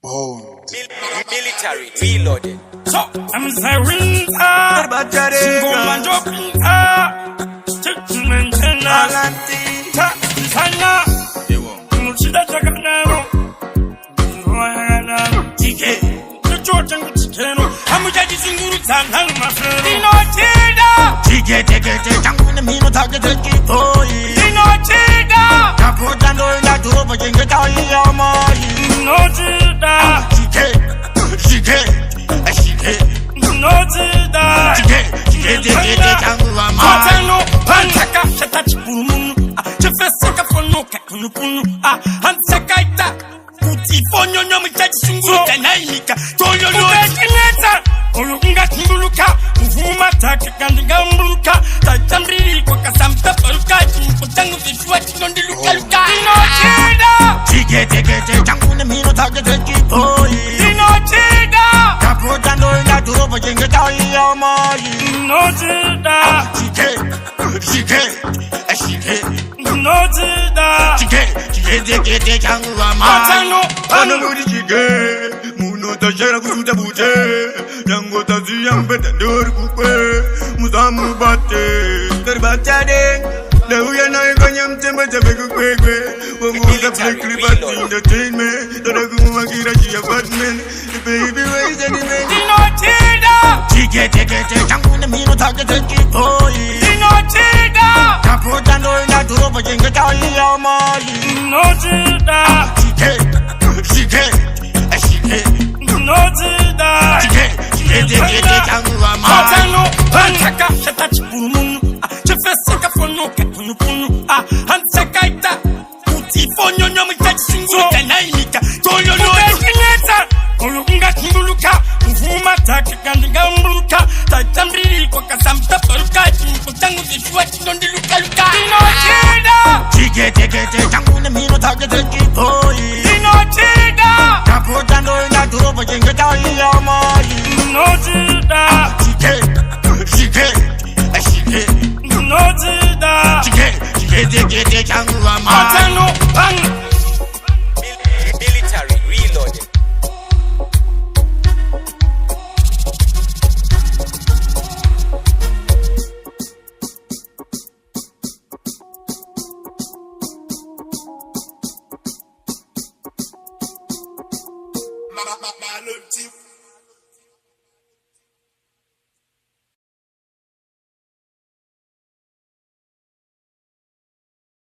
Bones. Military reloaded. So, I'm saying, single man dropping, sana, muchida jaganero, tike, chuchotangu tikeno, amujaji singuru zanga mafero. Dinochida, tike, tangu na mino tage kipoi. Dinochida, takutando ila tupo jenge tali ya mai. Dinochida, tike, Dinochida, tike, tangu wa mai. Kotano, pantaka, shatachi purumunu, chefeseka fonoka kunupunu, hanseka ita, utifonyo nyomu jaji sunguru tanaimika, toyo lo. Ubekineta, olunga kimbuluka, uvuma take kandiga mbuluka, tajambiri kwa kasamta paluka, chimputangu vishua chinondi luka. Dinochida, tike, tangu na mino tage kipoi. Dinochida, takutando ila tupo jenge tali ya mai. Dinochida, tike, Dinochida, tike, tangu wa mai. Kotano, Ana muri chike, muno tashera kusuta bute, nango tazi yambeta dor kukwe, muzamu bate, terbatade, leuya na ikanya mtemba jabe kukwekwe, wamuza plekli bati entertainment, tadagu makira chia apartment, baby ways anime. Dinochida, tike, tangu na mino tage kipoi. Dinochida, takutando ila tupo jenge tali ya mai. Dinochida, Tike, Dinochida, tangu wa mai. Kotano, pantaka, shatachi purumunu, chefeseka fonoka kunupunu, hanseka ita, utifonyo nyomu jaji singuru tanaimika, toyo lo. Ubekineta, olunga kimbuluka, uvuma take kandiga mbuluka, tajambiri kwa kasamta paluka, chimputangu vishua chinondi luka. Dinochida, tike, tangu na mino tage kipoi. Dinochida, takutando ila tupo jenge tali ya mai. Dinochida, Tike, Dinochida, tangu wa mai. Kotano, Military reloaded. Le type